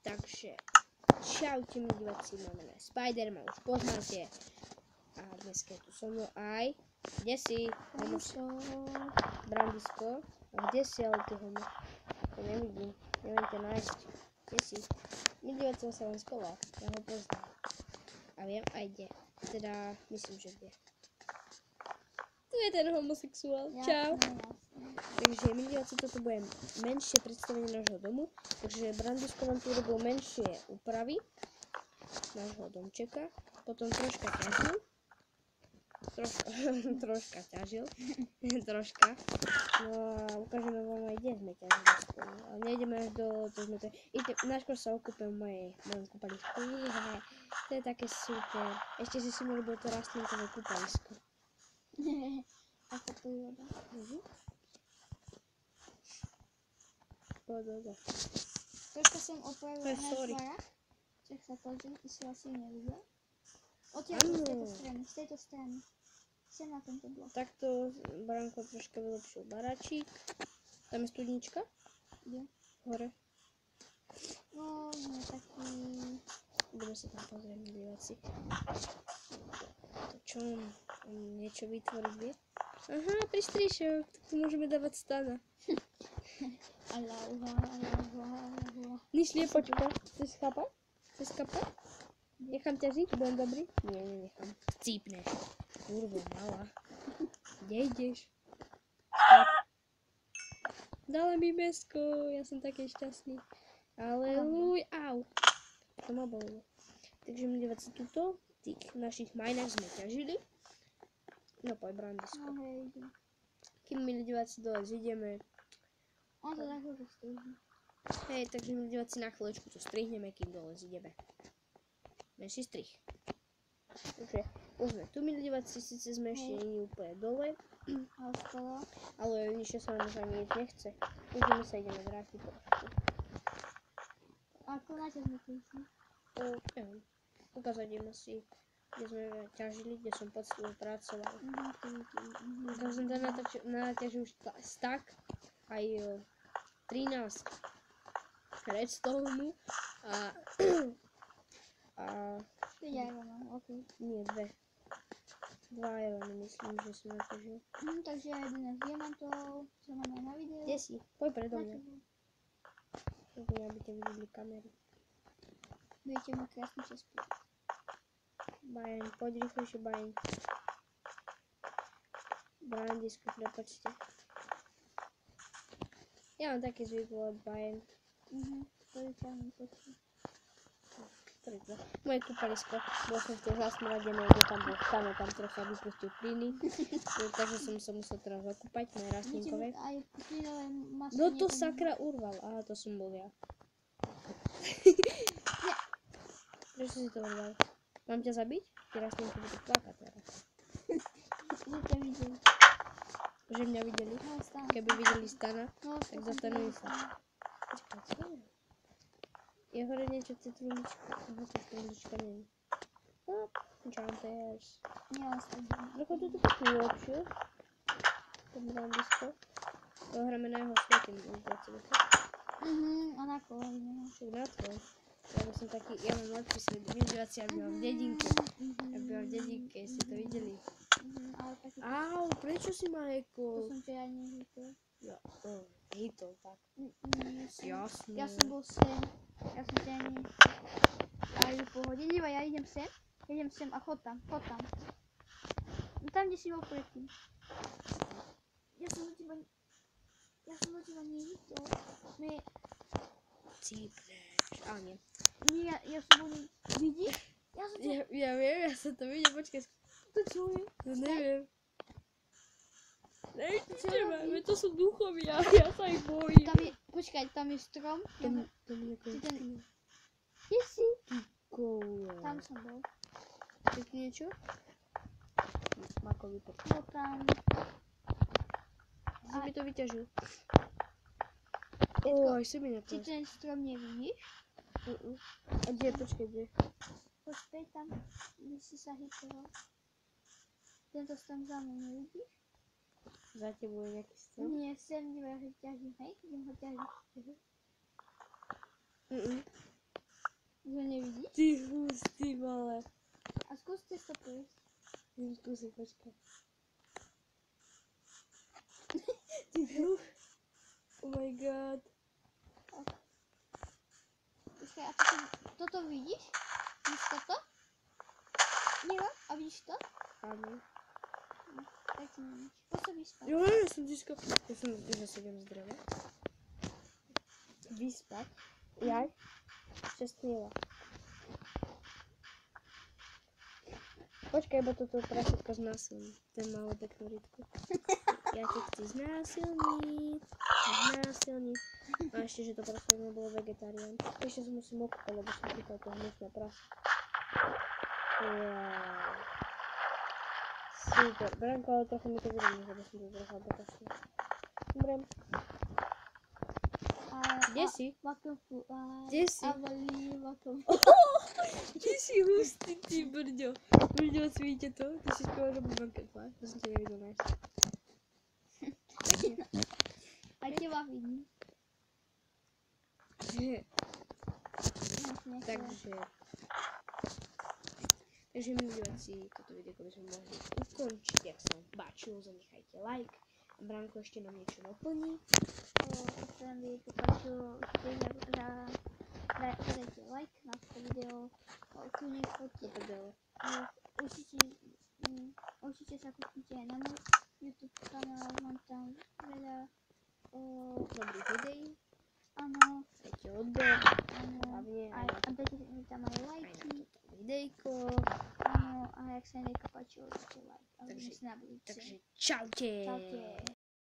Takže, čaute mi diváci, máme na Spiderman, už poznáte. A dneska je tu so mnou aj, kde si? Brandisko. A kde si, ale ty homo? To nevidím, neviem ťa nájsť. Kde si? My diváci sa len schoval, ja ho poznám. A viem aj kde, teda myslím, že kde. Tu je ten homosexuál, čau. Takže my diváci, toto bude menšie predstavenie nášho domu. Takže Brandisko nám tu robil menšie úpravy nášho domčeka. Potom troška ťažil. Troška ťažil. Troška. No a ukážeme vám aj, kde sme ťažili. Ale nejdeme až do... Najskôr sa okúpem v mojom kúpalisku. To je také super. Ešte si mi ľúbil to rastlinkové kúpalisko. Ako to je voda. Poď. Troška som opravila na dvorách. Čak sa pozriem, ty si asi nevidel. Odtiaľ z tejto strany. Sem na tento blok. Takto Branko troška vylepšil baráčik. Tam je studnička? Kde? Hore. No, nie taký... Budeme sa tam pozrieť, diváci. To čo on niečo vytvoriť vie? Aha, pristrišok, tak tu môžeme dávať stana. Aláha. Nič liepočka, chceš chápať? Chceš chápať? Nechám ťa žiť, budem dobrý? Nie, nenechám. Cípneš. Kurvo, malá. Kde ideš? Dala mi mesko, ja som taký šťastný. Aleluj, au. To ma bolilo. Takže my diváci tuto, tých našich majnách sme ťažili. No poď, Brandisko. No hej, idem. Kým my diváci dole zideme. On to tak už strihne. Hej, takže my diváci na chvíľočku to strihneme, kým dole zideme. Menší strih. Takže už sme tu, milí diváci, síce sme ešte nie úplne dole. Ale nižšie sa nám už ani ísť nechce. Už sa ideme vrátiť trošku. Ako na ťa sme prišli? Neviem. Ukázať im asi, kde sme ťažili, kde som poctivo pracoval. Tam som tam naťažil už stack aj 13 redstone a 5 ironov, ok. Nie, 2 irony myslím, že som naťažil. Takže 11 diamantov, čo máme na videu. Kde si? Poď predo mňa. Aby te videli kamery. Budete mať krásny čas. Bajen, poď rýchlejšie, Bajen. Brandisko, prepačte. Ja mám taký zvyk volať Bajen. To je ťahný počuť. Moje kúpalisko, bol som v tej zasmradenej, kde tam bol stano, tam trocha vypustil plyny. Takže som sa musel teraz zakúpať, moje rastlinkové. No to sakra urval, aha, to som bol ja. Prečo si to urval? Mám ťa zabiť? Ty rastlinky budú plakať teraz. Že ťa videli. Že mňa videli? No, keby videli stana, tak zostanú sa. Počkaj, čo je? Je hore niečo citrulička. Aha, citrulička nie je. Hop, jumpers. Nie, on sleduje. Trochu to tu takú lepšiu. To Brandisko. To hráme na jeho svetem. A na kolóne. Však na tvoj. Ja som taký, ja mám lepší svet. Vyžívací, aby mám v dedinke. Aby mám v dedinke, ste to videli. Au, prečo si ma hekol? To som ťa ani nehýtol. Ja, hýtol, tak. Jasne. Ja som bol sem. Ja som ťa ani... Ale v pohode, dívaj, ja idem sem a chod tam. No tam, kde si bol predtým. Ja som do teba nehýtol. Cípneš, ale nie. Nie, ja som bol vidíš? Ja viem, ja som to videl, počkaj. To čo je? No neviem. Nevidíme, to sú duchovia, ja sa ich bojím. Počkaj, tam je strom. Tam je Kde si? kole. Tam som bol. Je tu niečo? Makový pot. No tam. Si mi to vyťažil. Aj si mi Ty nepás. ten strom nevidíš? A kde, počkaj, kde? Poď späť tam, kde si sa hytoval. Tento strom za mnou nevidíš? Za tebou je nejaký strom? Nie, sem, kde ho ťažím, hej? Idem ho ťažiť. Že nevidíš? Ty hustý, vole. A skúste to prejsť. Idem skúsiť, počkaj. Ty druh. Oh my god. Počkaj, a toto vidíš? Vidíš toto? Nie, a vidíš to? Áno. Tak si nevíš. Pôsobí spať. Jo, ja som tisko. Ja som zase idem zdravé. Vyspať. Jaj. Šestnila. Počkaj, bo toto prasitko znásilní. Ten malé peknú rybku. Ja ťa chci znásilniť. Znásilniť. A ešte, že to proste nebolo vegetarián. Ešte som musím okúpať, lebo som chytal to hnusné prase. Wow. Super. Branko, ale trochu mi to vyrovne, lebo som to trochu dokašľal. Dobre. Kde si? Kde si? Ty si hustý, ty brďo. Brďo, cvíte to? Ty si spieval, že budem ketlá. To som ťa nevidel nájsť. Aj teba vidím. Takže my diváci, toto videjko by sme mohli ukončiť. Ak sa vám páčilo, zanechajte like. A Branko ešte nám niečo doplní. Ak sa vám videjko páčilo, dajte like na toto video. Kľudne choďte. Určite sa kúpite aj na môj YouTube kanál. Mám tam veľa Dobrých videí. áno. Dajte odber. Áno. Hlavne A dajte mi tam aj lajky. Videjko. Áno. A ak sa mi nejako páčilo, dajte like. A Takže- vidíme sa na budúce. Takže čaute. Čaute.